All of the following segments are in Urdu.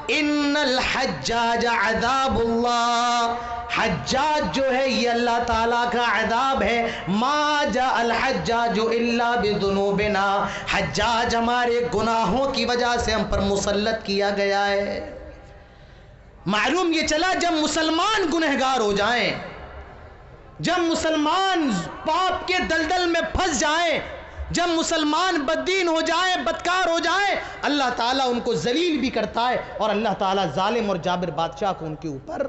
ان الحجاج عذاب اللہ، حجاج جو ہے یہ اللہ تعالیٰ کا عذاب ہے. ما جاء الحجاج الا بذنوبنا، حجاج ہمارے گناہوں کی وجہ سے ہم پر مسلط کیا گیا ہے. معلوم یہ چلا جب مسلمان گنہگار ہو جائیں، جب مسلمان پاپ کے دلدل میں پھنس جائیں، جب مسلمان بددین ہو جائیں، بدکار ہو جائیں، اللہ تعالیٰ ان کو ذلیل بھی کرتا ہے اور اللہ تعالیٰ ظالم اور جابر بادشاہ کو ان کے اوپر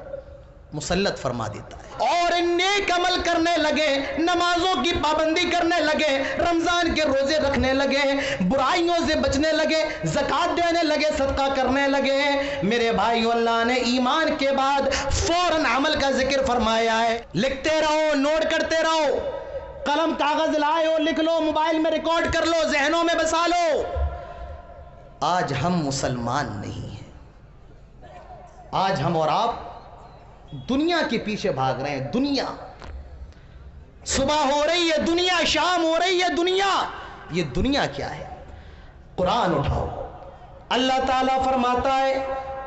مسلط فرما دیتا ہے. اور نیک عمل کرنے لگے، نمازوں کی پابندی کرنے لگے، رمضان کے روزے رکھنے لگے، برائیوں سے بچنے لگے، زکوٰۃ دینے لگے، صدقہ کرنے لگے. میرے بھائیو، اللہ نے ایمان کے بعد فوراً عمل کا ذکر فرمایا ہے. لکھتے رہو، نوٹ کرتے رہو، قلم کاغذ لائے ہو لکھ لو، موبائل میں ریکارڈ کر لو، ذہنوں میں بسا لو. آج ہم مسلمان نہیں ہیں. آج ہم اور آپ دنیا کے پیچھے بھاگ رہے ہیں. دنیا صبح ہو رہی ہے، دنیا شام ہو رہی ہے. دنیا، یہ دنیا کیا ہے؟ قرآن اٹھاؤ. اللہ تعالیٰ فرماتا ہے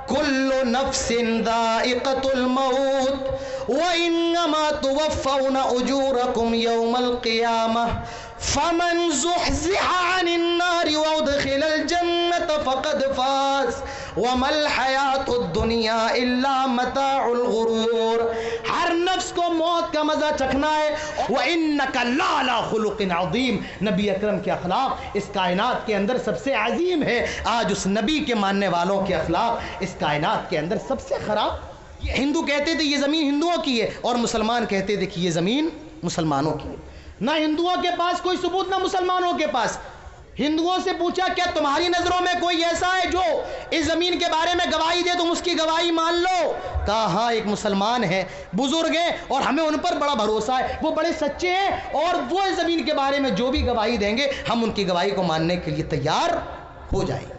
کل نفس ذائقۃ الموت وانما توفون اجورکم یوم القیامہ فمن زحزح عن النار وادخل الجنة فقد فاز وما الحیاۃ الدنیا الا متاع الغرور. ہر نفس کو موت کا مزہ چکھنا ہے. وَإِنَّكَ لَعَلَىٰ خُلُقٍ عَظِيمٍ، نبی اکرم کے اخلاق اس کائنات کے اندر سب سے عظیم ہے. آج اس نبی کے ماننے والوں کے اخلاق اس کائنات کے اندر سب سے خراب. ہندو کہتے تھے یہ زمین ہندوؤں کی ہے، اور مسلمان کہتے تھے کہ یہ زمین مسلمانوں کی ہے. نہ ہندوؤں کے پاس کوئی ثبوت، نہ مسلمانوں کے پاس. ہندوؤں سے پوچھا کیا تمہاری نظروں میں کوئی ایسا ہے جو اس زمین کے بارے میں گواہی دے، تم اس کی گواہی مان لو؟ کہا ہاں، ایک مسلمان ہے، بزرگ ہیں، اور ہمیں ان پر بڑا بھروسہ ہے، وہ بڑے سچے ہیں، اور وہ اس زمین کے بارے میں جو بھی گواہی دیں گے ہم ان کی گواہی کو ماننے کے لیے تیار ہو جائیں گے.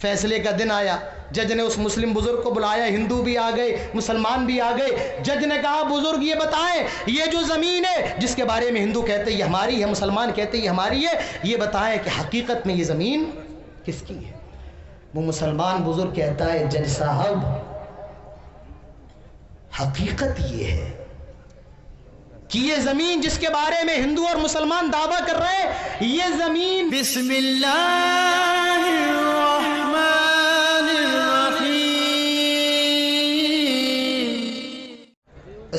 فیصلے کا دن آیا، جج نے اس مسلم بزرگ کو بلایا. ہندو بھی آ گئے، مسلمان بھی آ گئے. جج نے کہا بزرگ یہ بتائیں، یہ جو زمین ہے جس کے بارے میں ہندو کہتے یہ ہماری ہے، مسلمان کہتے یہ ہماری ہے، یہ بتائیں کہ حقیقت میں یہ زمین کس کی ہے؟ وہ مسلمان بزرگ کہتا ہے جج صاحب حقیقت یہ ہے کہ یہ زمین جس کے بارے میں ہندو اور مسلمان دعویٰ کر رہے ہیں، یہ زمین بسم اللہ الرحمن الرحیم.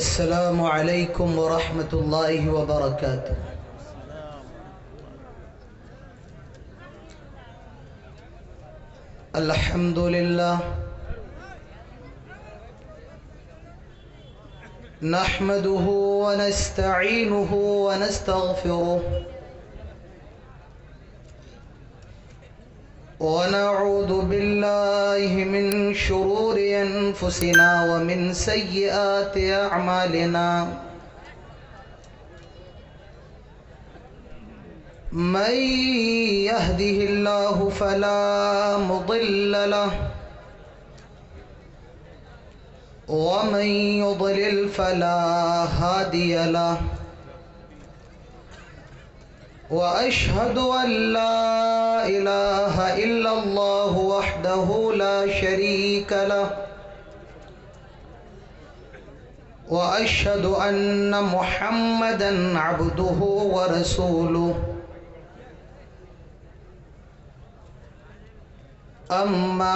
السلام علیکم ورحمۃ اللہ وبرکاتہ. الحمد للہ نحمده ونستعینه ونستغفره ونعوذ باللہ من شرور انفسنا ومن سیئات اعمالنا من يهده الله فلا مضل له ومن يضلل فلا هادي له وأشهد أن لا إله إلا الله وحده لا شريك له وأشهد أن محمدا عبده ورسوله. أما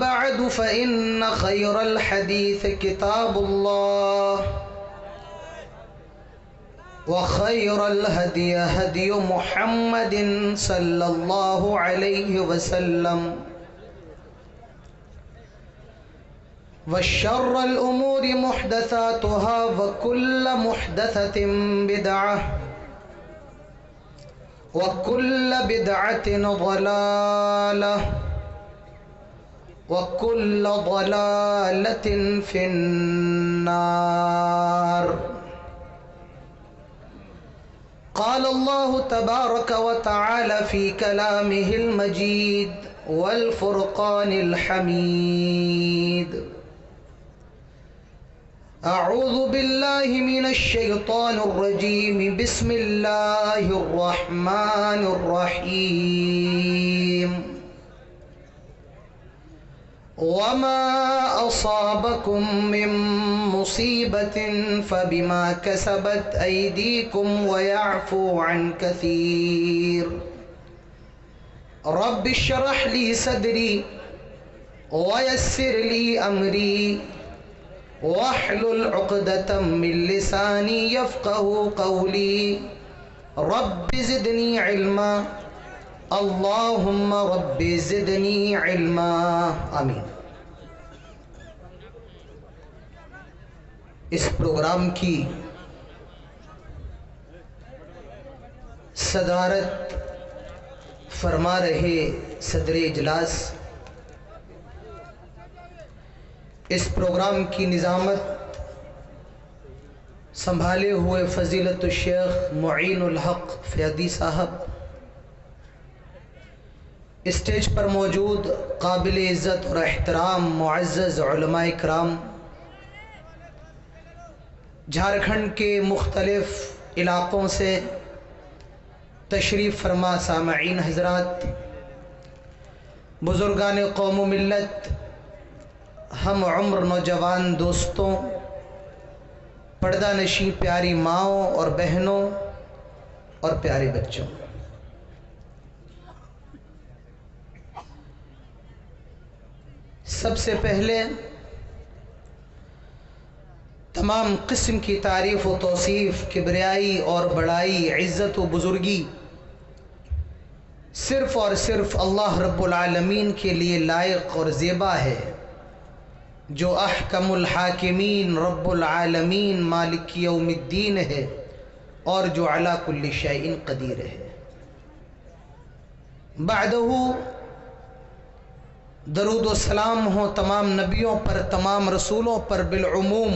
بعد فإن خير الحديث كتاب الله وخير الهدي هدي محمد صلى الله عليه وسلم وشر الأمور محدثاتها وكل محدثة بدعة وكل بدعة ضلالة وكل ضلالة في النار. قال الله تبارك وتعالى في كلامه المجيد والفرقان الحميد اعوذ باللہ من الشیطان الرجیم بسم اللہ الرحمن الرحیم وما اصابکم من مصیبت فبما کسبت ایدیکم ویعفو عن کثیر رب اشرح لی صدری ویسر لی امری واحلل عقدة من لسانی یفقهوا قولی رب زدنی علما اللہم رب زدنی علما آمین۔ اس پروگرام کی صدارت فرما رہے صدر اجلاس، اس پروگرام کی نظامت سنبھالے ہوئے فضیلت الشیخ معین الحق فیاضی صاحب، اسٹیج پر موجود قابل عزت اور احترام معزز علماء کرام، جھارکھنڈ کے مختلف علاقوں سے تشریف فرما سامعین حضرات، بزرگان قوم و ملت، ہم عمر نوجوان دوستوں، پردہ نشین پیاری ماؤں اور بہنوں اور پیارے بچوں، سب سے پہلے تمام قسم کی تعریف و توصیف، کبریائی اور بڑائی، عزت و بزرگی صرف اور صرف اللہ رب العالمین کے لیے لائق اور زیبا ہے، جو احکم الحاکمین رب العالمین مالک یوم الدین ہے اور جو علی کل شیء قدیر ہے۔ بعدہ درود و سلام ہو تمام نبیوں پر، تمام رسولوں پر بالعموم،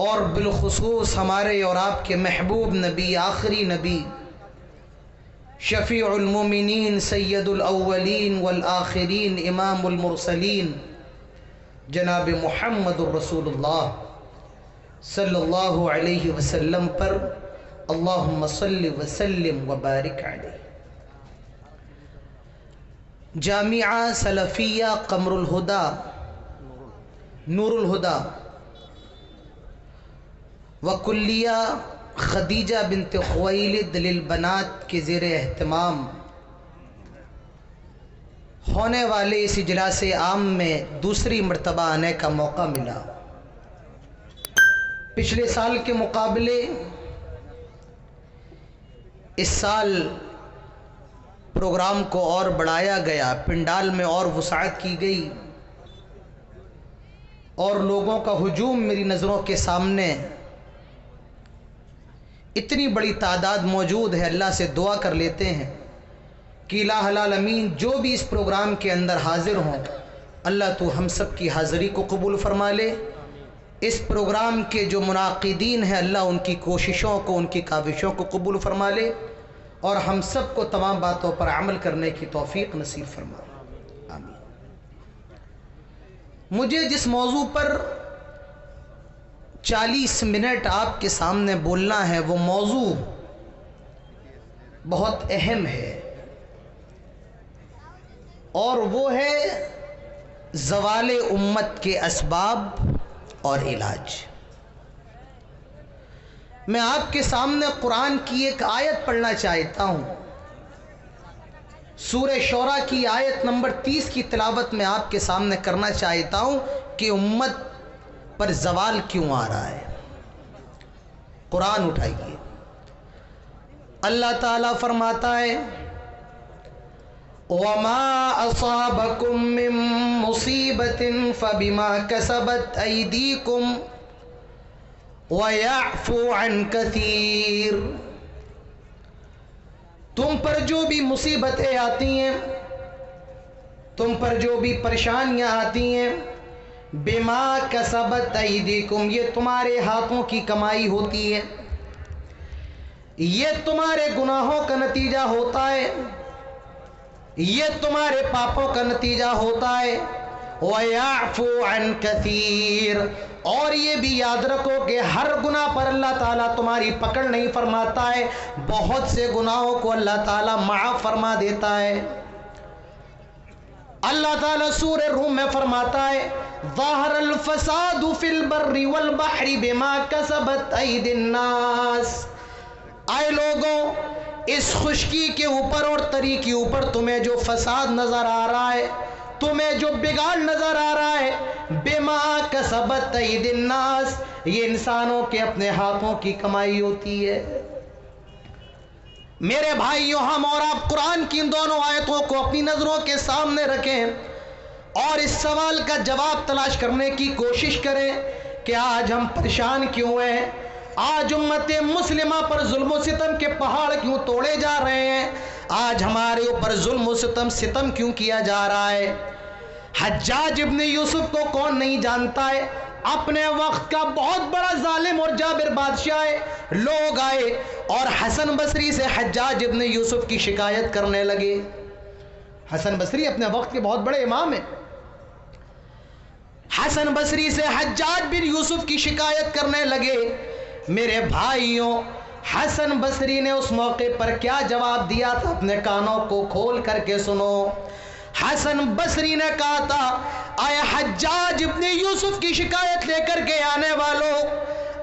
اور بالخصوص ہمارے اور آپ کے محبوب نبی، آخری نبی، شفیع المومنین، سید الاولین والآخرین، امام المرسلین، جناب محمد الرسول اللہ صلی اللہ علیہ وسلم پر اللہم صلی وسلم وبارک علیہ۔ جامعہ سلفیہ قمر الہدا، نور الہدا وکلیہ خدیجہ بنت خویلد للبنات کے زیر اہتمام ہونے والے اس اجلاس عام میں دوسری مرتبہ آنے کا موقع ملا۔ پچھلے سال کے مقابلے اس سال پروگرام کو اور بڑھایا گیا، پنڈال میں اور وسعت کی گئی، اور لوگوں کا ہجوم میری نظروں کے سامنے، اتنی بڑی تعداد موجود ہے۔ اللہ سے دعا کر لیتے ہیں کہ الہ العالمین جو بھی اس پروگرام کے اندر حاضر ہوں، اللہ تو ہم سب کی حاضری کو قبول فرما لے۔ اس پروگرام کے جو منعقدین ہیں، اللہ ان کی کوششوں کو، ان کی کاوشوں کو قبول فرما لے، اور ہم سب کو تمام باتوں پر عمل کرنے کی توفیق نصیب فرما لے، آمین۔ مجھے جس موضوع پر 40 منٹ آپ کے سامنے بولنا ہے، وہ موضوع بہت اہم ہے، اور وہ ہے زوال امت کے اسباب اور علاج۔ میں آپ کے سامنے قرآن کی ایک آیت پڑھنا چاہتا ہوں، سورہ شورى کی آیت نمبر 30 کی تلاوت میں آپ کے سامنے کرنا چاہتا ہوں کہ امت پر زوال کیوں آ رہا ہے۔ قرآن اٹھائیے، اللہ تعالیٰ فرماتا ہے وَمَا أَصَابَكُم مِّن مُّصِيبَةٍ فَبِمَا كَسَبَتْ أَيْدِيكُمْ وَيَعْفُو عَن كَثِيرٍ۔ تم پر جو بھی مصیبتیں آتی ہیں، تم پر جو بھی پریشانیاں آتی ہیں، بِمَا كَسَبَتْ أَيْدِيكُمْ، یہ تمہارے ہاتھوں کی کمائی ہوتی ہے، یہ تمہارے گناہوں کا نتیجہ ہوتا ہے، یہ تمہارے پاپوں کا نتیجہ ہوتا ہے۔ وَيَعْفُو عَنْ كَثِيرٍ. اور یہ بھی یاد رکھو کہ ہر گناہ پر اللہ تعالیٰ تمہاری پکڑ نہیں فرماتا ہے، بہت سے گناہوں کو اللہ تعالیٰ معاف فرما دیتا ہے. اللہ تعالیٰ سورہ روم میں فرماتا ہے ظَهَرَ الْفَسَادُ فِي الْبَرِّ وَالْبَحْرِ بِمَا كَسَبَتْ أَيْدِي النَّاسِ. آئے لوگوں، اس خشکی کے اوپر اور تری کے اوپر تمہیں جو فساد نظر آ رہا ہے، تمہیں جو بگاڑ نظر آ رہا ہے، بِمَا كَسَبَتْ أَيْدِي النَّاسِ، یہ انسانوں کے اپنے ہاتھوں کی کمائی ہوتی ہے. میرے بھائیوں، ہم اور آپ قرآن کی ان دونوں آیتوں کو اپنی نظروں کے سامنے رکھیں اور اس سوال کا جواب تلاش کرنے کی کوشش کریں کہ آج ہم پریشان کیوں ہیں، آج امت مسلمہ پر ظلم و ستم کے پہاڑ کیوں توڑے جا رہے ہیں، آج ہمارے اوپر ظلم و ستم کیوں کیا جا رہا ہے. حجاج ابن یوسف کو کون نہیں جانتا ہے، اپنے وقت کا بہت بڑا ظالم اور جابر بادشاہ ہے. لوگ آئے اور حسن بصری سے حجاج ابن یوسف کی شکایت کرنے لگے. حسن بصری اپنے وقت کے بہت بڑے امام ہیں. حسن بصری سے حجاج بن یوسف کی شکایت کرنے لگے. میرے بھائیوں، حسن بصری نے اس موقع پر کیا جواب دیا تھا، اپنے کانوں کو کھول کر کے سنو. حسن بصری نے کہا تھا اے حجاج ابن یوسف کی شکایت لے کر کے آنے والوں،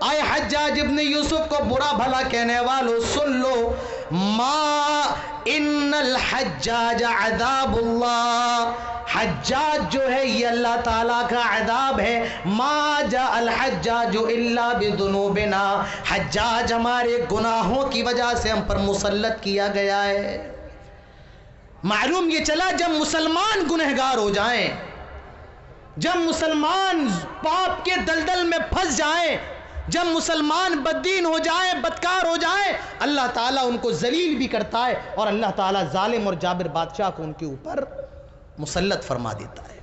اے حجاج ابن یوسف کو برا بھلا کہنے والوں، سن لو، ما ان الحجاج عذاب اللہ، حجاج جو ہے یہ اللہ تعالیٰ کا عذاب ہے. ما جاء الحجاج الا بذنوبنا، حجاج ہمارے گناہوں کی وجہ سے ہم پر مسلط کیا گیا ہے. معلوم یہ چلا جب مسلمان گنہگار ہو جائیں، جب مسلمان پاپ کے دلدل میں پھنس جائیں، جب مسلمان بددین ہو جائیں، بدکار ہو جائیں، اللہ تعالیٰ ان کو ذلیل بھی کرتا ہے اور اللہ تعالیٰ ظالم اور جابر بادشاہ کو ان کے اوپر مسلط فرما دیتا ہے.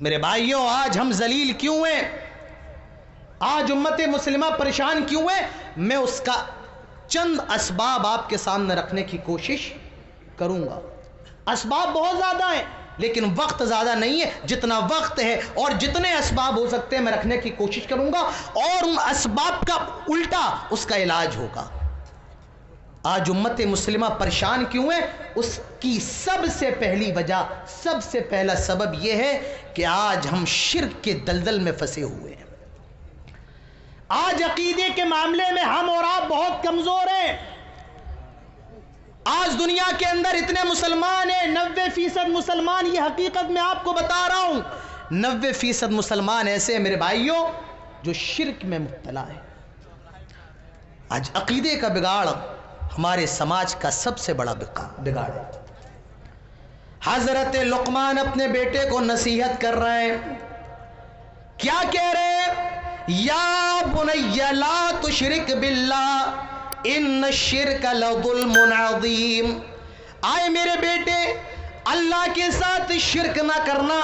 میرے بھائیوں، آج ہم ذلیل کیوں ہیں، آج امت مسلمہ پریشان کیوں ہے، میں اس کا چند اسباب آپ کے سامنے رکھنے کی کوشش کروں گا. اسباب بہت زیادہ ہیں لیکن وقت زیادہ نہیں ہے. جتنا وقت ہے اور جتنے اسباب ہو سکتے ہیں میں رکھنے کی کوشش کروں گا، اور ان اسباب کا الٹا اس کا علاج ہوگا. آج امت مسلمہ پریشان کیوں ہے، اس کی سب سے پہلی وجہ، سب سے پہلا سبب یہ ہے کہ آج ہم شرک کے دلدل میں پھنسے ہوئے ہیں. آج عقیدے کے معاملے میں ہم اور آپ بہت کمزور ہیں. آج دنیا کے اندر اتنے مسلمان ہیں، 90% مسلمان، یہ حقیقت میں آپ کو بتا رہا ہوں، 90% مسلمان ایسے ہیں میرے بھائیوں جو شرک میں مبتلا ہے. آج عقیدے کا بگاڑ ہمارے سماج کا سب سے بڑا بگاڑ ہے. حضرت لقمان اپنے بیٹے کو نصیحت کر رہے ہیں، کیا کہہ رہے ہیں، یا بنی لا تشرک باللہ ان الشرک لظلم عظیم. آئے میرے بیٹے، اللہ کے ساتھ شرک نہ کرنا،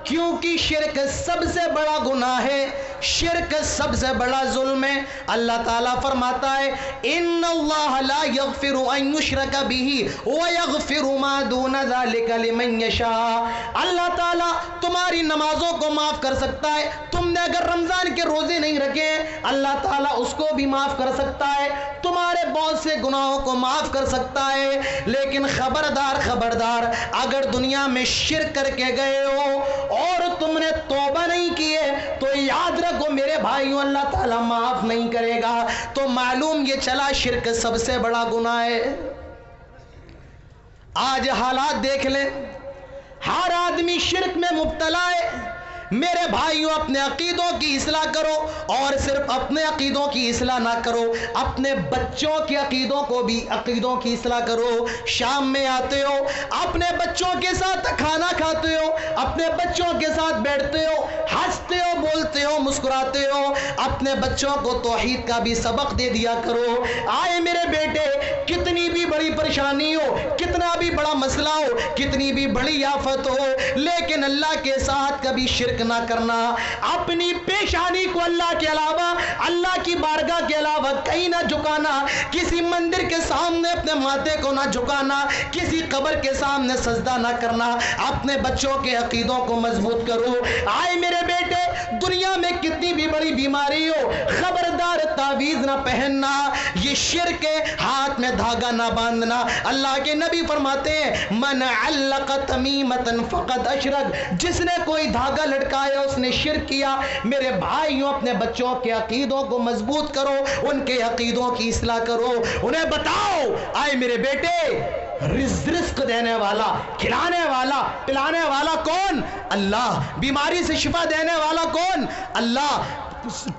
کیونکہ شرک سب سے بڑا گناہ ہے، شرک سب سے بڑا ظلم ہے. اللہ تعالیٰ فرماتا ہے ان اللہ لا یغفر ان یشرک بہ ویغفر ما دون ذلک لمن یشاء. اللہ تعالیٰ تمہاری نمازوں کو معاف کر سکتا ہے، تم نے اگر رمضان کے روزے نہیں رکھے ہیں اللہ تعالیٰ اس کو بھی معاف کر سکتا ہے، تمہارے بہت سے گناہوں کو معاف کر سکتا ہے، لیکن خبردار خبردار، اگر دنیا میں شرک کر کے گئے ہو اور تم نے توبہ نہیں کی ہے تو یاد رکھو میرے بھائیوں اللہ تعالیٰ معاف نہیں کرے گا. تو معلوم یہ چلا شرک سب سے بڑا گناہ ہے. آج حالات دیکھ لیں، ہر آدمی شرک میں مبتلا ہے. میرے بھائیوں اپنے عقیدوں کی اصلاح کرو، اور صرف اپنے عقیدوں کی اصلاح نہ کرو، اپنے بچوں کے عقیدوں کی اصلاح کرو. شام میں آتے ہو، اپنے بچوں کے ساتھ کھانا کھاتے ہو، اپنے بچوں کے ساتھ بیٹھتے ہو، ہنستے ہو، بولتے ہو، مسکراتے ہو، اپنے بچوں کو توحید کا بھی سبق دے دیا کرو. آئے میرے بیٹے، کتنی بھی بڑی پریشانی ہو، کتنا بھی بڑا مسئلہ ہو، کتنی بھی بڑی آفت ہو، لیکن اللہ کے ساتھ کبھی شرک نہ کرنا، اپنی پیشانی کو اللہ کے علاوہ، اللہ کی بارگاہ کے علاوہ کہیں نہ جھکانا، کسی مندر کے سامنے اپنے ماتھے کو نہ جھکانا، کسی قبر کے سامنے سجدہ نہ کرنا، اپنے بچوں کے عقیدوں کو مضبوط کرو۔ آئے میرے بیٹے، دنیا میں کتنی بھی بڑی بیماری ہو، خبردار تعویذ نہ پہننا، یہ شرک ہے، ہاتھ میں دھاگا نہ باندھنا۔ اللہ کے نبی فرماتے ہیں من علق تمیمتا فقد اشرک، جس نے کوئی دھاگا لٹکایا اس نے شرک کیا۔ میرے بھائیوں، اپنے بچوں کے عقیدوں کو مضبوط کرو، ان کے عقیدوں کی اصلاح کرو، انہیں بتاؤ آئے میرے بیٹے رزق دینے والا، کھلانے والا، پلانے والا کون؟ اللہ۔ بیماری سے شفا دینے والا کون؟ اللہ۔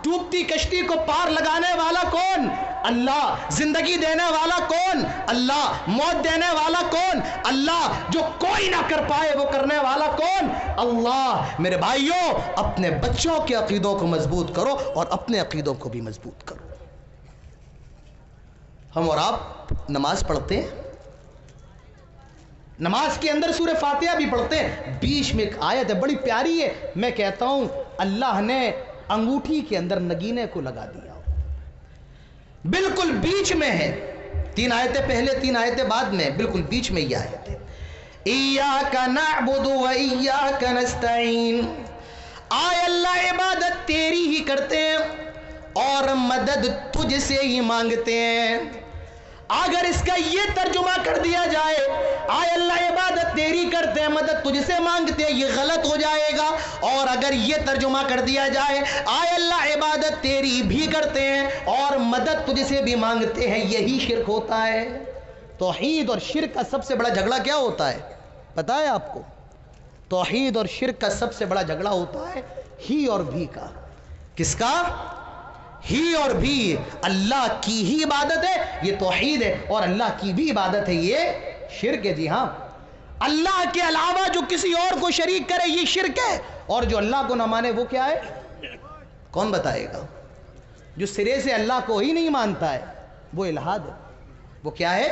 ڈوبتی کشتی کو پار لگانے والا کون؟ اللہ۔ زندگی دینے والا کون؟ اللہ۔ موت دینے والا کون؟ اللہ۔ جو کوئی نہ کر پائے وہ کرنے والا کون؟ اللہ۔ میرے بھائیوں، اپنے بچوں کے عقیدوں کو مضبوط کرو اور اپنے عقیدوں کو بھی مضبوط کرو۔ ہم اور آپ نماز پڑھتے ہیں، نماز کے اندر سورہ فاتحہ بھی پڑھتے ہیں، بیچ میں ایک آیت ہے بڑی پیاری ہے، میں کہتا ہوں اللہ نے انگوٹھی کے اندر نگینے کو لگا دیا، بالکل بیچ میں ہے، 3 آیتیں پہلے 3 آیتیں بعد میں، بالکل بیچ میں یہ آیت ہے ایاک نعبد و ایاک نستعین، آئے اللہ عبادت تیری ہی کرتے ہیں اور مدد تجھ سے ہی مانگتے ہیں۔ اگر اس کا یہ ترجمہ کر دیا جائے آئے اللہ عبادت تیری کرتے ہیں مدد تجھ سے مانگتے ہیں، یہ غلط ہو جائے گا، اور اگر یہ ترجمہ کر دیا جائے آئے اللہ عبادت تیری بھی کرتے ہیں اور مدد تجھ سے بھی مانگتے ہیں، یہی شرک ہوتا ہے۔ توحید اور شرک کا سب سے بڑا جھگڑا کیا ہوتا ہے پتہ ہے آپ کو؟ توحید اور شرک کا سب سے بڑا جھگڑا ہوتا ہے ہی اور بھی کا۔ کس کا؟ ہی اور بھی۔ اللہ کی ہی عبادت ہے یہ توحید ہے، اور اللہ کی بھی عبادت ہے یہ شرک ہے۔ جی ہاں، اللہ کے علاوہ جو کسی اور کو شریک کرے یہ شرک ہے، اور جو اللہ کو نہ مانے وہ کیا ہے؟ کون بتائے گا؟ جو سرے سے اللہ کو ہی نہیں مانتا ہے وہ الہاد ہے۔ وہ کیا ہے؟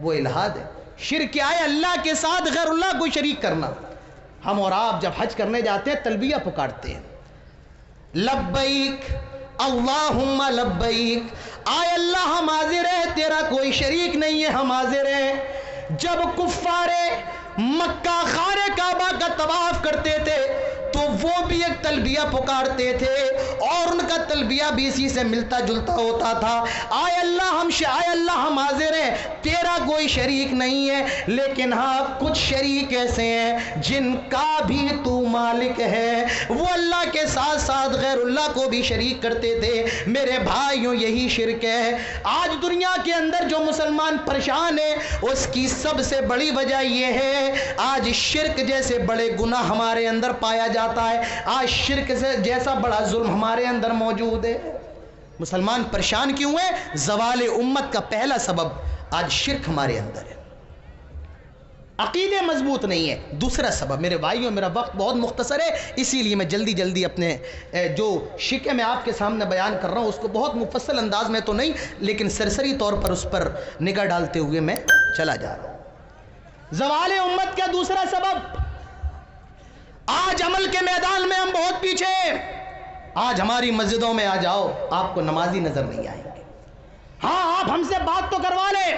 وہ الہاد ہے۔ شرک کیا ہے؟ اللہ کے ساتھ غیر اللہ کو شریک کرنا۔ ہم اور آپ جب حج کرنے جاتے ہیں تلبیہ پکارتے ہیں، لبیک اللہم لبیک، آئے اللہ ہم حاضر ہیں، تیرا کوئی شریک نہیں ہے، ہم حاضر ہیں۔ جب کفار مکہ خانہ کعبہ کا طواف کرتے تھے تو وہ بھی ایک تلبیہ پکارتے تھے، اور ان کا تلبیہ بھی اسی سے ملتا جلتا ہوتا تھا، آئے اللہ ہم حاضر ہیں، تیرا کوئی شریک نہیں ہے، لیکن ہاں کچھ شریک ایسے ہیں جن کا بھی تو مالک ہے، وہ اللہ کے ساتھ ساتھ غیر اللہ کو بھی شریک کرتے تھے۔ میرے بھائیوں، یہی شرک ہے۔ آج دنیا کے اندر جو مسلمان پریشان ہے اس کی سب سے بڑی وجہ یہ ہے آج شرک جیسے بڑے گناہ ہمارے اندر پایا جاتا ہے، آج شرک سے جیسا بڑا ظلم ہمارے اندر موجود ہے۔ مسلمان پریشان کیوں ہے؟ زوال امت کا پہلا سبب آج شرک ہمارے اندر ہے، عقیدے مضبوط نہیں ہے۔ دوسرا سبب، میرے بھائیوں میرا وقت بہت مختصر ہے، اسی لیے میں جلدی جلدی اپنے جو شکے میں آپ کے سامنے بیان کر رہا ہوں اس کو بہت مفصل انداز میں تو نہیں لیکن سرسری طور پر اس پر نگاہ ڈالتے ہوئے میں چلا جا رہا ہوں۔ زوال امت کا دوسرا سبب، آج عمل کے میدان میں ہم بہت پیچھے ہیں۔ آج ہماری مسجدوں میں آ جاؤ آپ کو نمازی نظر نہیں آئیں گے۔ ہاں آپ ہم سے بات تو کروا لیں،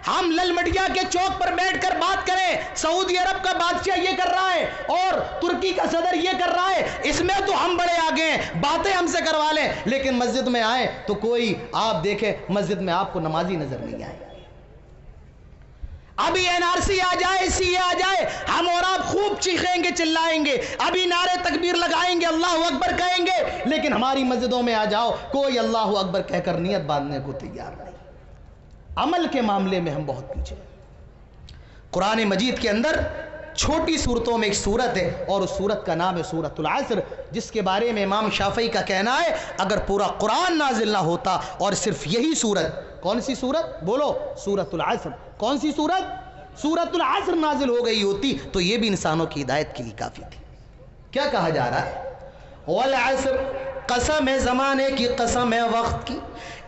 ہم لل مٹیا کے چوک پر بیٹھ کر بات کریں، سعودی عرب کا بادشاہ یہ کر رہا ہے اور ترکی کا صدر یہ کر رہا ہے، اس میں تو ہم بڑے آگے ہیں، باتیں ہم سے کروا لیں، لیکن مسجد میں آئیں تو کوئی آپ دیکھیں مسجد میں آپ کو نمازی نظر نہیں آئے۔ ابھی NRC آ جائے، CA آ جائے، ہم اور آپ خوب چیخیں گے، چلائیں گے، ابھی نعرے تکبیر لگائیں گے، اللہ اکبر کہیں گے، لیکن ہماری مسجدوں میں آ جاؤ کوئی اللہ اکبر کہہ کر نیت باندھنے کو تیار نہیں۔ عمل کے معاملے میں ہم بہت پیچھے ہیں۔ قرآن مجید کے اندر چھوٹی صورتوں میں ایک صورت ہے اور اس صورت کا نام ہے سورۃ العصر، جس کے بارے میں امام شافعی کا کہنا ہے اگر پورا قرآن نازل نہ ہوتا اور صرف یہی صورت، کون سی صورت بولو؟ سورۃ العصر۔ کون سی صورت؟ سورۃ العصر نازل ہو گئی ہوتی تو یہ بھی انسانوں کی ہدایت کے لیے کافی تھی۔ کیا کہا جا رہا ہے؟ والعصر، قسم ہے زمانے کی، قسم ہے وقت کی،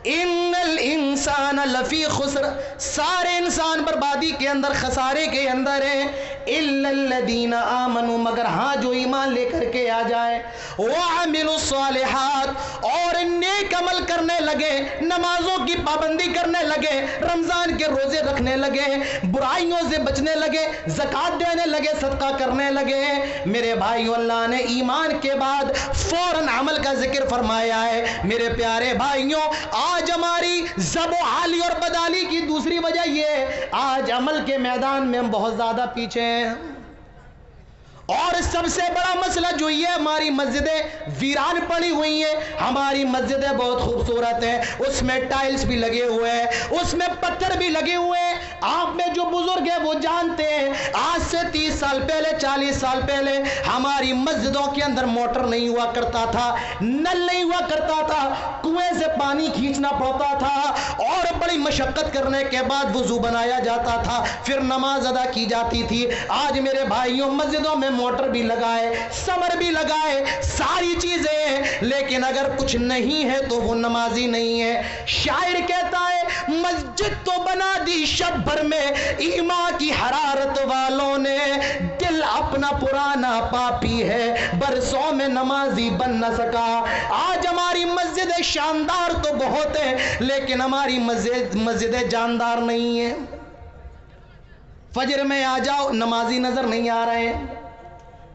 innal insana lafi khusr, سارے انسان بربادی کے اندر، خسارے کے اندر ہیں، الا الذین آمنوا، مگر ہاں جو ایمان لے کر کے آ جائے، وعملوا الصالحات، اور نیک عمل کرنے لگے، نمازوں کی پابندی کرنے لگے، رمضان کے روزے رکھنے لگے، برائیوں سے بچنے لگے، زکوٰۃ دینے لگے، صدقہ کرنے لگے۔ میرے بھائیو، اللہ نے ایمان کے بعد فوراً عمل کا ذکر فرمایا ہے۔ میرے پیارے بھائیوں، آج ہماری زب و حالی اور بدحالی کی دوسری وجہ یہ ہے، آج عمل کے میدان میں ہم بہت زیادہ پیچھے ہیں، اور سب سے بڑا مسئلہ جو یہ ہماری مسجدیں ویران پڑی ہوئی ہیں۔ ہماری مسجدیں بہت خوبصورت ہیں، اس میں ٹائلز بھی لگے ہوئے ہیں، اس میں پتھر بھی لگے ہوئے ہیں۔ آپ میں جو بزرگ ہیں وہ جانتے ہیں، آج سے 30 سال پہلے، 40 سال پہلے ہماری مسجدوں کے اندر موٹر نہیں ہوا کرتا تھا، نل نہیں ہوا کرتا تھا، کنویں سے پانی کھینچنا پڑتا تھا، اور بڑی مشقت کرنے کے بعد وضو بنایا جاتا تھا، پھر نماز ادا کی جاتی تھی۔ آج میرے بھائیوں، مسجدوں میں موٹر بھی لگائے، سمر بھی لگائے، ساری چیزیں ہیں، لیکن اگر کچھ نہیں ہے تو وہ نمازی نہیں ہے۔ شاعر کہتا ہے، مسجد تو بنا دی شب بھر میں ایمان کی حرارت والوں نے، دل اپنا پرانا پاپی ہے، برسوں میں نمازی بن نہ سکا۔ آج ہماری مسجدیں شاندار تو بہت ہیں، لیکن ہماری مسجدیں جاندار نہیں ہیں۔ فجر میں آ جاؤ، نمازی نظر نہیں آ رہے ہیں۔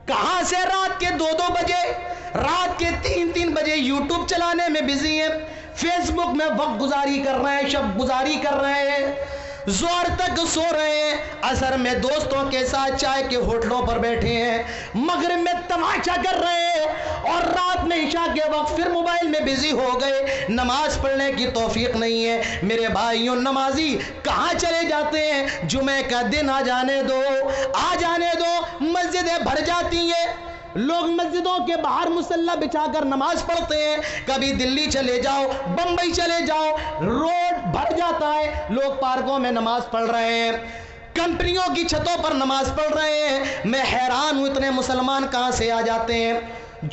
کہاں سے رات کے 2-2 بجے، رات کے 3-3 بجے یوٹیوب چلانے میں بزی ہیں، فیس بک میں وقت گزاری کر رہے ہیں، شب گزاری کر رہے ہیں، زور تک سو رہے ہیں، عصر میں دوستوں کے ساتھ چائے کے ہوٹلوں پر بیٹھے ہیں، مغرب میں تماشا کر رہے ہیں، اور رات میں عشاء کے وقت پھر موبائل میں بزی ہو گئے۔ نماز پڑھنے کی توفیق نہیں ہے۔ میرے بھائیوں، نمازی کہاں چلے جاتے ہیں؟ جمعہ کا دن آ جانے دو، آ جانے دو، مسجدیں بھر جاتی ہیں، لوگ مسجدوں کے باہر مصلی بچھا کر نماز پڑھتے ہیں۔ کبھی دلی چلے جاؤ، بمبئی چلے جاؤ، روڈ بھر جاتا ہے، لوگ پارکوں میں نماز پڑھ رہے ہیں، کمپنیوں کی چھتوں پر نماز پڑھ رہے ہیں۔ میں حیران ہوں، اتنے مسلمان کہاں سے آ جاتے ہیں؟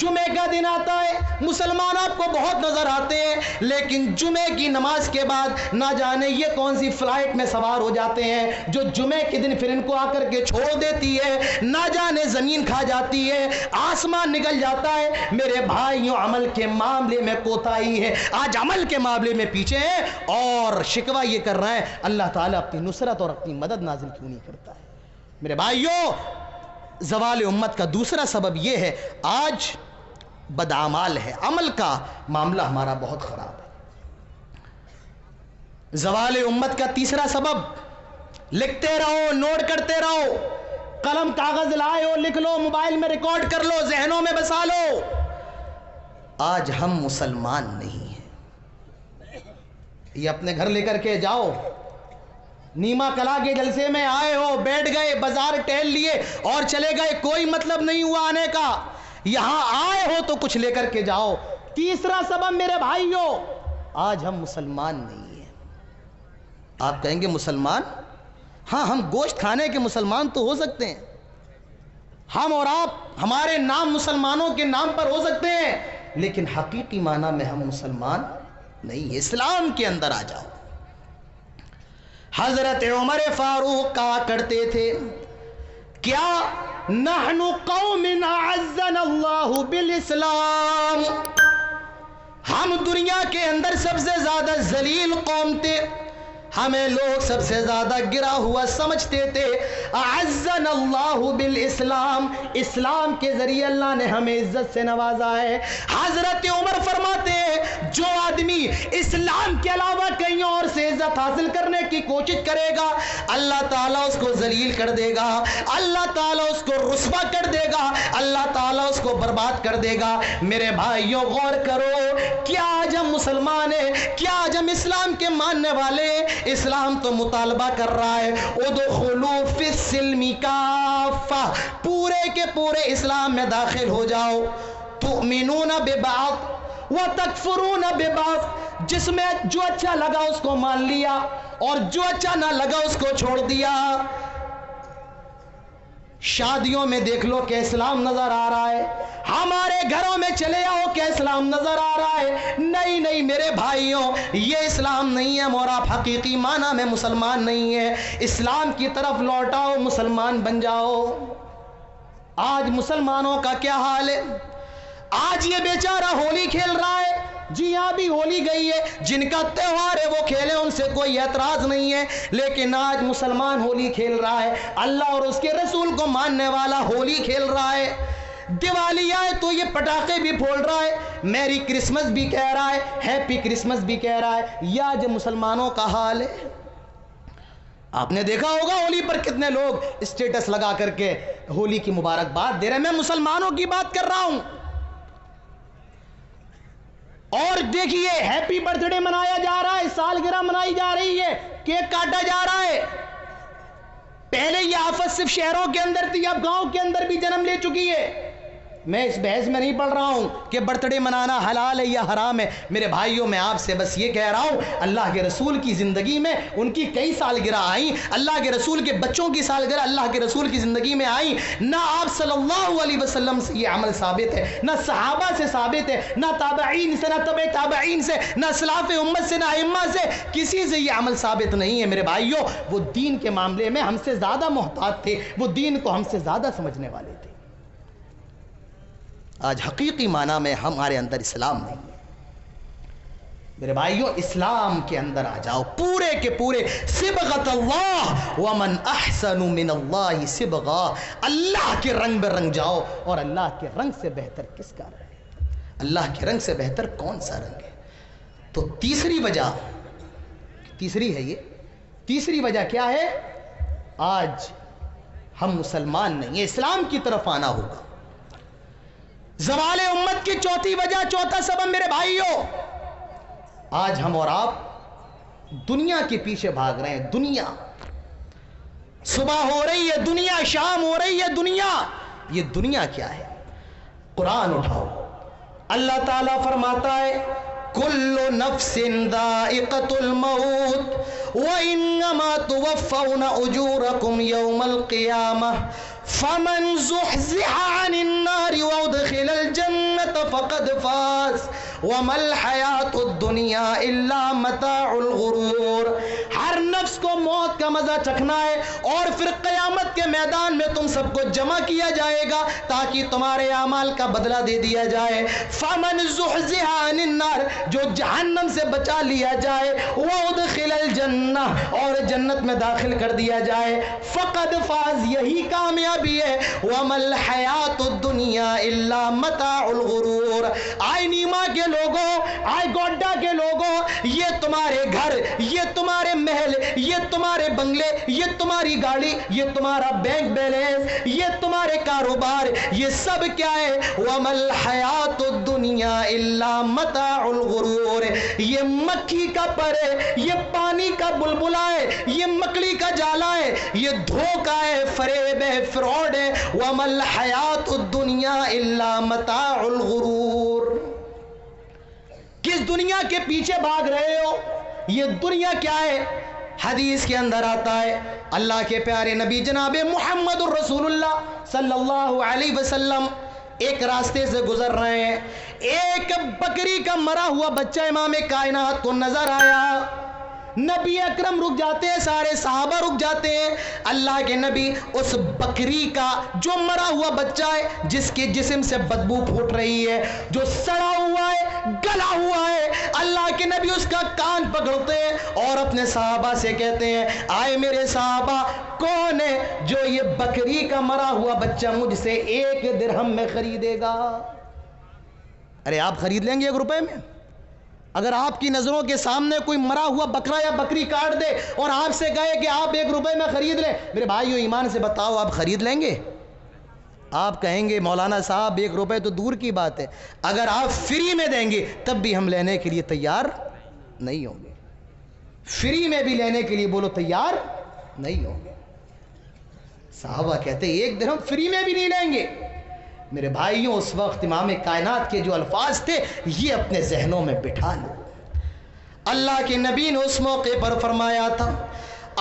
جمعے کا دن آتا ہے، مسلمان آپ کو بہت نظر آتے ہیں، لیکن جمعے کی نماز کے بعد نہ جانے یہ کون سی فلائٹ میں سوار ہو جاتے ہیں جو جمعے کے دن پھر ان کو آ کر کے چھوڑ دیتی ہے، نہ جانے زمین کھا جاتی ہے، آسمان نکل جاتا ہے۔ میرے بھائیوں، عمل کے معاملے میں کوتاہی ہے، آج عمل کے معاملے میں پیچھے ہیں، اور شکوہ یہ کر رہے ہیں، اللہ تعالیٰ اپنی نصرت اور اپنی مدد نازل کیوں نہیں کرتا ہے؟ میرے بھائیوں، زوال امت کا دوسرا سبب یہ ہے، آج بدعمال ہے، عمل کا معاملہ ہمارا بہت خراب ہے۔ زوال امت کا تیسرا سبب، لکھتے رہو، نوٹ کرتے رہو، قلم کاغذ لائے ہو، لکھ لو، موبائل میں ریکارڈ کر لو، ذہنوں میں بسا لو، آج ہم مسلمان نہیں ہیں۔ یہ اپنے گھر لے کر کے جاؤ، نیما کلا کے جلسے میں آئے ہو، بیٹھ گئے، بازار ٹہل لیے اور چلے گئے، کوئی مطلب نہیں ہوا آنے کا، یہاں آئے ہو تو کچھ لے کر کے جاؤ۔ تیسرا سبب میرے بھائیوں، آج ہم مسلمان نہیں ہیں۔ آپ کہیں گے مسلمان؟ ہاں، ہم گوشت کھانے کے مسلمان تو ہو سکتے ہیں، ہم اور آپ، ہمارے نام مسلمانوں کے نام پر ہو سکتے ہیں، لیکن حقیقی معنی میں ہم مسلمان نہیں ہیں۔ اسلام کے اندر آ جاؤ۔ حضرت عمر فاروق کہا کرتے تھے، کیا نحن قوم اعزنا اللہ بالاسلام، ہم دنیا کے اندر سب سے زیادہ ذلیل قوم تھے، ہمیں لوگ سب سے زیادہ گرا ہوا سمجھتے تھے، اعزنا اللہ بالاسلام، اسلام کے ذریعے اللہ نے ہمیں عزت سے نوازا ہے۔ حضرت عمر فرماتے ہیں، جو آدمی اسلام کے علاوہ کہیں اور سے عزت حاصل کرنے کی کوشش کرے گا، اللہ تعالیٰ اس کو ذلیل کر دے گا، اللہ تعالیٰ اس کو رسوا کر دے گا، اللہ تعالیٰ اس کو برباد کر دے گا۔ میرے بھائیوں، غور کرو، کیا آج ہم مسلمان ہیں؟ کیا آج ہم اسلام کے ماننے والے ہیں؟ اسلام تو مطالبہ کر رہا ہے، ادخلوا فی السلم کافہ، پورے کے پورے اسلام میں داخل ہو جاؤ، تؤمنون ببعض وتکفرون ببعض، جس میں جو اچھا لگا اس کو مان لیا اور جو اچھا نہ لگا اس کو چھوڑ دیا۔ شادیوں میں دیکھ لو کہ اسلام نظر آ رہا ہے، ہمارے گھروں میں چلے آؤ کہ اسلام نظر آ رہا ہے۔ نہیں نہیں میرے بھائیوں، یہ اسلام نہیں ہے، اور آپ حقیقی معنی میں مسلمان نہیں ہے۔ اسلام کی طرف لوٹاؤ، مسلمان بن جاؤ۔ آج مسلمانوں کا کیا حال ہے؟ آج یہ بیچارہ ہولی کھیل رہا ہے، جی ہاں بھی ہولی گئی ہے، جن کا تہوار ہے وہ کھیلے، ان سے کوئی اعتراض نہیں ہے، لیکن آج مسلمان ہولی کھیل رہا ہے، اللہ اور اس کے رسول کو ماننے والا ہولی کھیل رہا ہے۔ دیوالی آئے تو یہ پٹاخے بھی پھوڑ رہا ہے، میری کرسمس بھی کہہ رہا ہے، ہیپی کرسمس بھی کہہ رہا ہے۔ یہ آج مسلمانوں کا حال ہے۔ آپ نے دیکھا ہوگا ہولی پر کتنے لوگ اسٹیٹس لگا کر کے ہولی کی مبارکباد دے رہے ہیں۔ میں مسلمانوں کی بات کر رہا ہوں۔ اور دیکھیے ہیپی برتھ ڈے منایا جا رہا ہے، سالگرہ منائی جا رہی ہے، کیک کاٹا جا رہا ہے۔ پہلے یہ آفت صرف شہروں کے اندر تھی، اب گاؤں کے اندر بھی جنم لے چکی ہے۔ میں اس بحث میں نہیں پڑھ رہا ہوں کہ برتھ ڈے منانا حلال ہے یا حرام ہے، میرے بھائیوں میں آپ سے بس یہ کہہ رہا ہوں، اللہ کے رسول کی زندگی میں ان کی کئی سالگرہ آئیں، اللہ کے رسول کے بچوں کی سالگرہ اللہ کے رسول کی زندگی میں آئیں، نہ آپ صلی اللہ علیہ وسلم سے یہ عمل ثابت ہے، نہ صحابہ سے ثابت ہے، نہ تابعین سے، نہ تبع تابعین سے، نہ اسلاف امت سے، نہ ائمہ سے، کسی سے یہ عمل ثابت نہیں ہے۔ میرے بھائیوں، وہ دین کے معاملے میں ہم سے زیادہ محتاط تھے، وہ دین کو ہم سے زیادہ سمجھنے والے تھے۔ آج حقیقی معنی میں ہمارے اندر اسلام نہیں ہے۔ میرے بھائیوں، اسلام کے اندر آ جاؤ، پورے کے پورے صبغۃ اللہ ومن احسن من اللہ صبغہ، اللہ کے رنگ میں رنگ جاؤ، اور اللہ کے رنگ سے بہتر کس کا رنگ ہے؟ اللہ کے رنگ سے بہتر کون سا رنگ ہے؟ تو تیسری وجہ، تیسری ہے یہ، تیسری وجہ کیا ہے؟ آج ہم مسلمان نہیں ہیں، اسلام کی طرف آنا ہوگا۔ زوال امت کی چوتھی وجہ، چوتھا سبب میرے بھائیوں، آج ہم اور آپ دنیا کے پیچھے بھاگ رہے ہیں۔ دنیا صبح ہو رہی ہے، دنیا شام ہو رہی ہے، دنیا، یہ دنیا کیا ہے؟ قرآن اٹھاؤ، اللہ تعالیٰ فرماتا ہے کل نفس ذائقۃ الموت وانما توفون اجورکم یوم القیامہ فمن زحزح عن النار وادخل الجنة فقد فاز وما الحیاۃ الدنیا الا متاع الغرور۔ ہر نفس کو موت کا مزہ چکھنا ہے، اور پھر قیامت کے میدان میں تم سب کو جمع کیا جائے گا تاکہ تمہارے اعمال کا بدلہ دے دیا جائے۔ فمن زحزح عن النار، جو جہنم سے بچا لیا جائے، وادخل الجنہ، اور جنت میں داخل کر دیا جائے، فقد فاز، یہی کامیابی ہے۔ وما الحیاۃ الدنیا الا متاع الغرور۔ آئے نیما کے لوگوں، آئے گوڈا کے لوگوں، یہ تمہارے گھر، یہ تمہارے محل، یہ تمہارے بنگلے، یہ تمہاری گاڑی، یہ تمہارا بینک بیلنس، یہ تمہارے کاروبار، یہ سب کیا ہے؟ وما الحیاۃ الدنیا الا متاع الغرور۔ یہ مکھی کا پر ہے، یہ پانی کا بلبلا ہے، یہ مکڑی کا جالا ہے، یہ دھوکہ ہے، فریب ہے، فراڈ ہے۔ وما الحیاۃ الدنیا الا متاع الغرور۔ کس دنیا کے پیچھے بھاگ رہے ہو؟ یہ دنیا کیا ہے؟ حدیث کے اندر آتا ہے، اللہ کے پیارے نبی جناب محمد الرسول اللہ صلی اللہ علیہ وسلم ایک راستے سے گزر رہے ہیں، ایک بکری کا مرا ہوا بچہ امام کائنات کو نظر آیا۔ نبی اکرم رک جاتے ہیں، سارے صحابہ رک جاتے ہیں۔ اللہ کے نبی اس بکری کا جو مرا ہوا بچہ ہے، جس کے جسم سے بدبو پھوٹ رہی ہے، جو سڑا ہوا ہے، گلا ہوا ہے، اللہ کے نبی اس کا کان پکڑتے ہیں اور اپنے صحابہ سے کہتے ہیں، آئے میرے صحابہ، کون ہے جو یہ بکری کا مرا ہوا بچہ مجھ سے 1 درہم میں خریدے گا؟ ارے آپ خرید لیں گے 1 روپے میں؟ اگر آپ کی نظروں کے سامنے کوئی مرا ہوا بکرا یا بکری کاٹ دے اور آپ سے کہے کہ آپ 1 روپے میں خرید لیں، میرے بھائیو ایمان سے بتاؤ آپ خرید لیں گے؟ آپ کہیں گے مولانا صاحب 1 روپے تو دور کی بات ہے، اگر آپ فری میں دیں گے تب بھی ہم لینے کے لیے تیار نہیں ہوں گے۔ فری میں بھی لینے کے لیے بولو تیار نہیں ہوں گے۔ صحابہ کہتے ہیں 1 درہم فری میں بھی نہیں لیں گے۔ میرے بھائیوں، اس وقت امام کائنات کے جو الفاظ تھے یہ اپنے ذہنوں میں بٹھا لو۔ اللہ کے نبی نے اس موقع پر فرمایا تھا،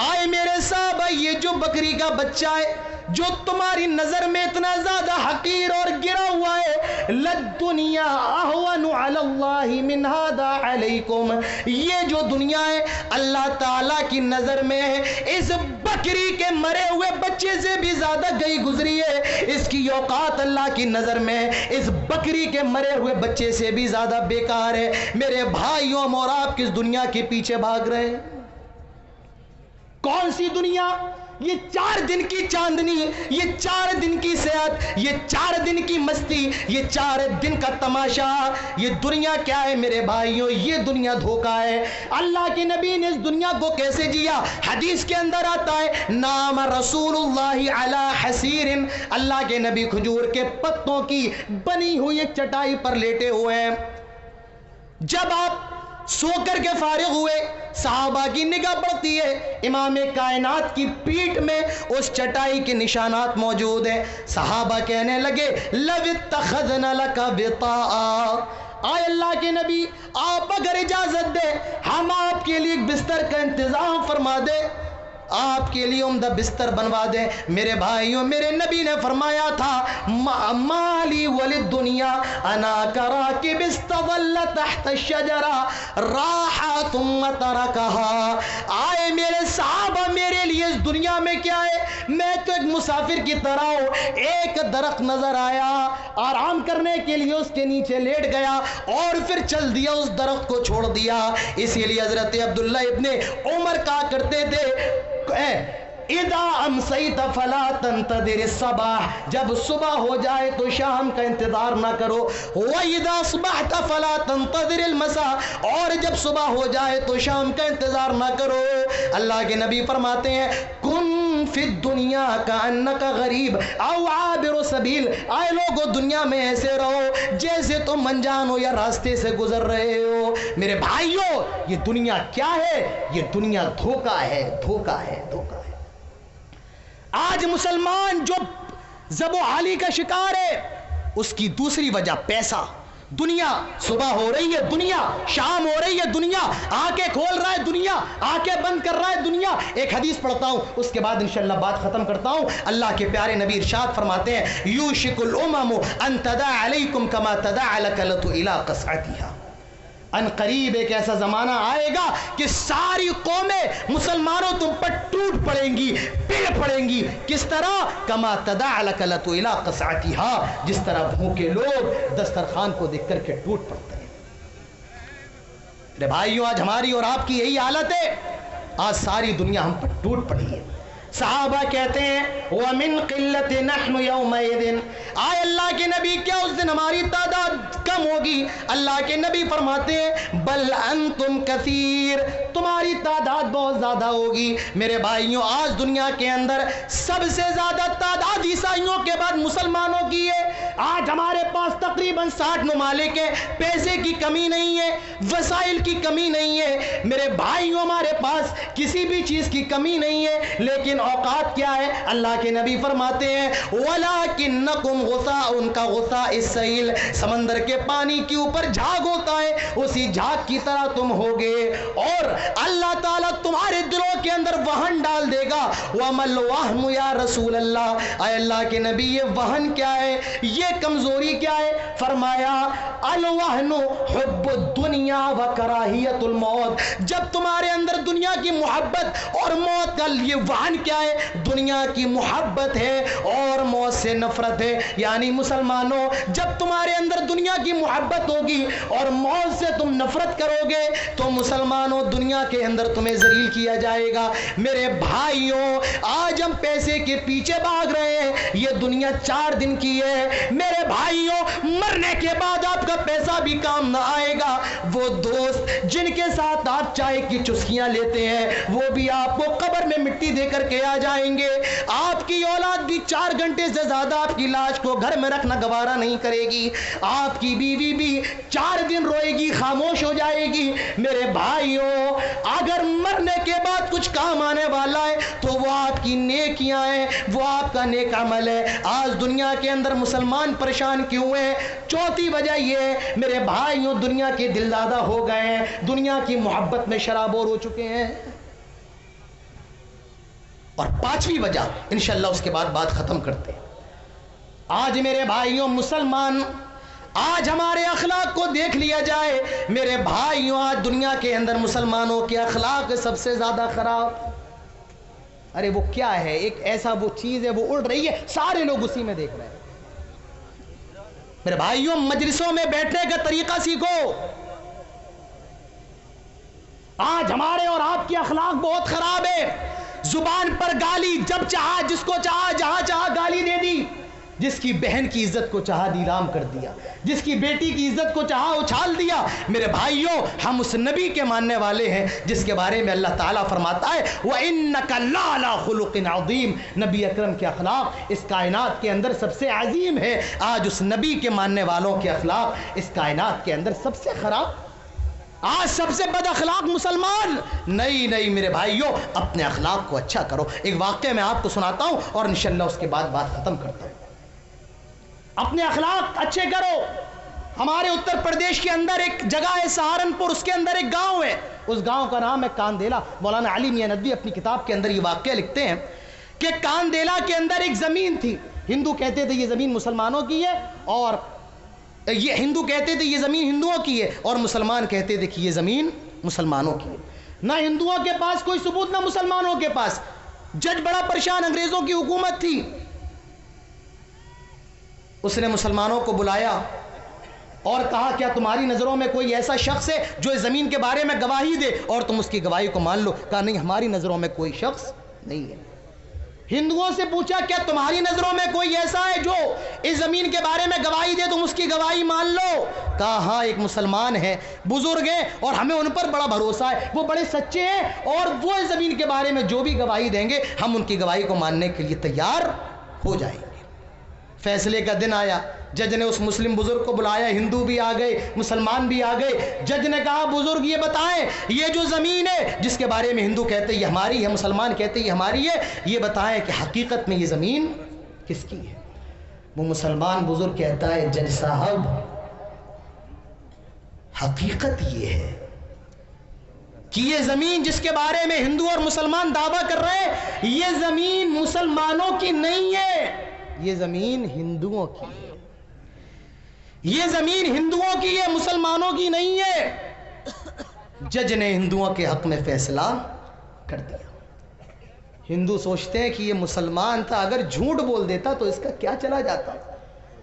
آئے میرے صحابہ، یہ جو بکری کا بچہ ہے جو تمہاری نظر میں اتنا زیادہ حقیر اور گرا ہوا ہے، لَلدُّنْيَا أَهْوَنُ عَلَى اللَّهِ مِنْ هَذَا عَلَيْكُمْ، یہ جو دنیا ہے اللہ تعالیٰ کی نظر میں اس بکری کے مرے ہوئے بچے سے بھی زیادہ گئی گزری ہے، اس کی اوقات اللہ کی نظر میں اس بکری کے مرے ہوئے بچے سے بھی زیادہ بیکار ہے۔ میرے بھائیوں اور آپ کس دنیا کے پیچھے بھاگ رہے ہیں؟ کون سی دنیا؟ یہ 4 دن کی چاندنی، یہ 4 دن کی صحت، یہ 4 دن کی مستی، یہ 4 دن کا تماشا، یہ دنیا کیا ہے میرے بھائیوں؟ یہ دنیا دھوکہ ہے۔ اللہ کے نبی نے اس دنیا کو کیسے جیا؟ حدیث کے اندر آتا ہے نام رسول اللہ علی حسیر، اللہ کے نبی کھجور کے پتوں کی بنی ہوئی ایک چٹائی پر لیٹے ہوئے ہیں۔ جب آپ سو کر کے فارغ ہوئے، صحابہ کی نگاہ پڑتی ہے، امام کائنات کی پیٹھ میں اس چٹائی کے نشانات موجود ہیں۔ صحابہ کہنے لگے لَوِ اتَّخَذْنَا لَكَ وِطَاءً، آئے اللہ کے نبی آپ اگر اجازت دے ہم آپ کے لیے ایک بستر کا انتظام فرما دے، آپ کے لیے عمدہ بستر بنوا دیں۔ میرے بھائیوں، میرے نبی نے فرمایا تھا مالی وللدنیا انا کراکب استظل تحت الشجرہ راح ثم ترکها، آئے میرے صحابہ میرے لیے اس دنیا میں کیا ہے؟ میں تو ایک مسافر کی طرح ہوں، ایک درخت نظر آیا، آرام کرنے کے لیے اس کے نیچے لیٹ گیا اور پھر چل دیا، اس درخت کو چھوڑ دیا۔ اسی لیے حضرت عبداللہ ابن عمر کہا کرتے تھے اذا امسیت فلا تنتظر الصباح، جب صبح ہو جائے تو شام کا انتظار نہ کرو، واذا اصبحت فلا تنتظر المساء، اور جب صبح ہو جائے تو شام کا انتظار نہ کرو۔ اللہ کے نبی فرماتے ہیں کن فی الدنیا کانک غریب او عابر سبیل، آئے لوگو دنیا میں ایسے رہو جیسے تم انجان ہو یا راستے سے گزر رہے ہو۔ میرے بھائیوں، یہ دنیا کیا ہے؟ یہ دنیا دھوکہ ہے، دھوکہ ہے، دھوکہ ہے۔ آج مسلمان جو ذب و حالی کا شکار ہے، اس کی دوسری وجہ پیسہ۔ دنیا صبح ہو رہی ہے، دنیا شام ہو رہی ہے، دنیا آنکھیں کھول رہا ہے، دنیا آنکھیں بند کر رہا ہے، دنیا۔ ایک حدیث پڑھتا ہوں، اس کے بعد انشاءاللہ بات ختم کرتا ہوں۔ اللہ کے پیارے نبی ارشاد فرماتے ہیں یوشک الامم ان تدع علیکم کما تدع الکلۃ الی قصعتها، ان قریب ایک ایسا زمانہ آئے گا کہ ساری قومیں مسلمانوں تم پر ٹوٹ پڑیں گی، پڑ پڑیں گی۔ کس طرح؟ کما تدع الکلۃ الی قصعتها، جس طرح بھوکے لوگ دسترخوان کو دیکھ کر کے ٹوٹ پڑتے ہیں۔ میرے بھائیوں، آج ہماری اور آپ کی یہی حالت ہے، آج ساری دنیا ہم پر ٹوٹ پڑی ہے۔ صحابہ کہتے ہیں وَمِن قِلَّةٍ نَحْنُ يَوْمَئِذٍ، آئے اللہ کے نبی کیا اس دن ہماری تعداد کم ہوگی؟ اللہ کے نبی فرماتے ہیں بل انتم کثیر، تمہاری تعداد بہت زیادہ ہوگی۔ میرے بھائیوں، آج دنیا کے اندر سب سے زیادہ تعداد عیسائیوں کے بعد مسلمانوں کی ہے۔ آج ہمارے پاس تقریباً 60 ممالک ہیں، پیسے کی کمی نہیں ہے، وسائل کی کمی نہیں ہے۔ میرے بھائیوں، ہمارے پاس کسی بھی چیز کی کمی نہیں ہے، لیکن اوقات کیا ہے؟ اللہ کے نبی فرماتے ہیں وَلَكِنَّكُمْ غُثَاءٌ كَغُثَاءِ السَّيْلِ، سمندر کے پانی کے اوپر جھاگ ہوتا ہے، اسی جھاگ کی طرح تم ہوگے، اور اللہ تعالیٰ تمہارے دلوں کے اندر وہن ڈال دے گا۔ وَمَا الْوَهْنُ یا رسول اللہ، اے اللہ کے نبی یہ وہن کیا ہے؟ یہ کمزوری کیا ہے؟ فرمایا الوہن حب الدنیا وکراہیت الموت، جب تمہارے اندر دنیا کی محبت اور موت کا یہ وہن کیا ہے؟ دنیا کی محبت ہے اور موت سے نفرت ہے۔ یعنی مسلمانوں، جب تمہارے اندر دنیا کی محبت ہوگی اور موت سے تم نفرت کرو گے تو مسلمانوں دنیا کے اندر تمہیں ذلیل کیا جائے گا۔ میرے بھائیوں، آج ہم پیسے کے پیچھے بھاگ رہے ہیں، یہ دنیا 4 دن کی ہے۔ میرے بھائیوں، مرنے کے بعد آپ کا پیسہ بھی کام نہ آئے گا۔ وہ دوست جن کے ساتھ آپ چائے کی چسکیاں لیتے ہیں وہ بھی آپ کو قبر میں مٹی دے کر کے آ جائیں گے۔ آپ کی اولاد بھی 4 گھنٹے سے زیادہ آپ کی لاش کو گھر میں رکھنا گوارا نہیں کرے گی۔ آپ کی بیوی بھی 4 دن روئے گی، خاموش ہو جائے گی۔ میرے بھائیوں، اگر مرنے کے بعد کچھ کام آنے والا ہے تو وہ آپ کی نیکیاں ہیں، وہ آپ کا نیک عمل ہے۔ آج دنیا کے اندر مسلمان پریشان کیوں ہیں؟ چوتھی وجہ یہ ہے میرے بھائیوں، دنیا کے دلدادہ ہو گئے ہیں، دنیا کی محبت میں شرابور ہو چکے ہیں۔ اور پانچویں وجہ انشاءاللہ اس کے بعد بات ختم کرتے ہیں. آج میرے بھائیوں مسلمان، آج ہمارے اخلاق کو دیکھ لیا جائے میرے بھائیوں، آج دنیا کے اندر مسلمانوں کے اخلاق سب سے زیادہ خراب. ارے وہ کیا ہے؟ ایک ایسا وہ چیز ہے، وہ اڑ رہی ہے، سارے لوگ اسی میں دیکھ رہے ہیں. میرے بھائیوں مجلسوں میں بیٹھنے کا طریقہ سیکھو. آج ہمارے اور آپ کے اخلاق بہت خراب ہے. زبان پر گالی، جب چاہا جس کو چاہا جہاں چاہا گالی دے دی، جس کی بہن کی عزت کو چاہا نیلام کر دیا، جس کی بیٹی کی عزت کو چاہا اچھال دیا. میرے بھائیوں ہم اس نبی کے ماننے والے ہیں جس کے بارے میں اللہ تعالیٰ فرماتا ہے وَإِنَّكَ لَعَلَىٰ خُلُقٍ عَظِيمٍ. نبی اکرم کے اخلاق اس کائنات کے اندر سب سے عظیم ہے. آج اس نبی کے ماننے والوں کے اخلاق اس کائنات کے اندر سب سے خراب. آج سب سے بد اخلاق مسلمان. نہیں میرے بھائیوں، اپنے اخلاق کو اچھا کرو. ایک واقعہ میں آپ کو سناتا ہوں اور انشاءاللہ اس کے بعد بات ختم کرتا ہوں. اپنے اخلاق اچھے کرو. ہمارے اتر پردیش کے اندر ایک جگہ ہے سہارنپور، اس کے اندر ایک گاؤں ہے، اس گاؤں کا نام ہے کاندیلا. مولانا علی میاں ندوی اپنی کتاب کے اندر یہ واقعہ لکھتے ہیں کہ کاندیلا کے اندر ایک زمین تھی. ہندو کہتے تھے یہ زمین مسلمانوں کی ہے، اور یہ ہندو کہتے تھے یہ زمین ہندوؤں کی ہے، اور مسلمان کہتے تھے کہ یہ زمین مسلمانوں کی ہے. نہ ہندوؤں کے پاس کوئی ثبوت، نہ مسلمانوں کے پاس. جج بڑا پریشان، انگریزوں کی حکومت تھی. اس نے مسلمانوں کو بلایا اور کہا کیا تمہاری نظروں میں کوئی ایسا شخص ہے جو اس زمین کے بارے میں گواہی دے اور تم اس کی گواہی کو مان لو؟ کہا نہیں، ہماری نظروں میں کوئی شخص نہیں ہے. ہندوؤں سے پوچھا کیا تمہاری نظروں میں کوئی ایسا ہے جو اس زمین کے بارے میں گواہی دے، تم اس کی گواہی مان لو؟ کہا ہاں، ایک مسلمان ہے، بزرگ ہیں، اور ہمیں ان پر بڑا بھروسہ ہے، وہ بڑے سچے ہیں، اور وہ اس زمین کے بارے میں جو بھی گواہی دیں گے ہم ان کی گواہی کو ماننے کے لیے تیار ہو جائیں گے. فیصلے کا دن آیا. جج نے اس مسلم بزرگ کو بلایا. ہندو بھی آ گئے، مسلمان بھی آ گئے. جج نے کہا بزرگ یہ بتائیں، یہ جو زمین ہے جس کے بارے میں ہندو کہتے یہ ہماری ہے، مسلمان کہتے یہ ہماری ہے، یہ بتائیں کہ حقیقت میں یہ زمین کس کی ہے؟ وہ مسلمان بزرگ کہتا ہے جج صاحب حقیقت یہ ہے کہ یہ زمین جس کے بارے میں ہندو اور مسلمان دعویٰ کر رہے ہیں یہ زمین مسلمانوں کی نہیں ہے، یہ زمین ہندوؤں کی ہے. یہ زمین ہندوؤں کی ہے، مسلمانوں کی نہیں ہے. جج نے ہندوؤں کے حق میں فیصلہ کر دیا. ہندو سوچتے ہیں کہ یہ مسلمان تھا، اگر جھوٹ بول دیتا تو اس کا کیا چلا جاتا،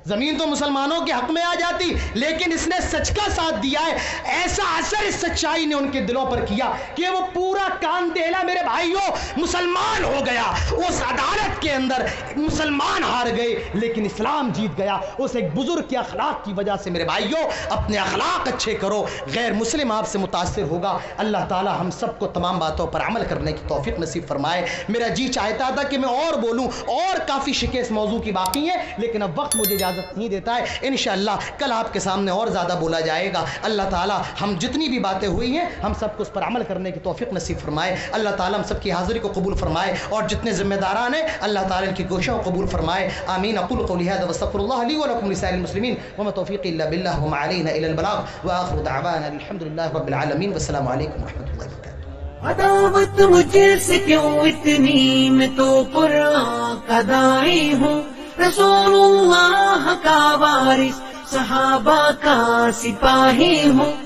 زمین تو مسلمانوں کے حق میں آ جاتی، لیکن اس نے سچ کا ساتھ دیا ہے. ایسا اثر اس سچائی نے ان کے دلوں پر کیا کہ وہ پورا کاندیلا میرے بھائیوں مسلمان ہو گیا. اس عدالت کے اندر مسلمان ہار گئے لیکن اسلام جیت گیا. اس ایک بزرگ کے اخلاق کی وجہ سے. میرے بھائیوں اپنے اخلاق اچھے کرو، غیر مسلم آپ سے متاثر ہوگا. اللہ تعالی ہم سب کو تمام باتوں پر عمل کرنے کی توفیق نصیب فرمائے. میرا جی چاہتا تھا کہ میں اور بولوں، اور کافی شکیں اس موضوع کی باقی ہیں، لیکن اب وقت مجھے اجازت نہیں دیتا ہے. انشاءاللہ کل آپ کے سامنے اور زیادہ بولا جائے گا. اللہ تعالی ہم جتنی بھی باتیں ہوئی ہیں ہم سب کو اس پر عمل کرنے کی توفیق نصیب فرمائے. اللہ تعالی ہم سب کی حاضری کو قبول فرمائے، اور جتنے ذمہ داران ہیں اللہ تعالی ان کی کوششوں کو قبول فرمائے. آمین. اقول قولی هذا واستغفر الله لي ولكم ولسائر المسلمين وما توفيقي الا بالله وما علينا الا البلاغ واخر دعوانا الحمد لله رب العالمين والسلام عليكم ورحمه الله وبركاته. عداوت مجھ سے کیوں اتنی، میں تو قرآن کا داعی ہوں، رسول اللہ کا وارث، صحابہ کا سپاہی ہوں.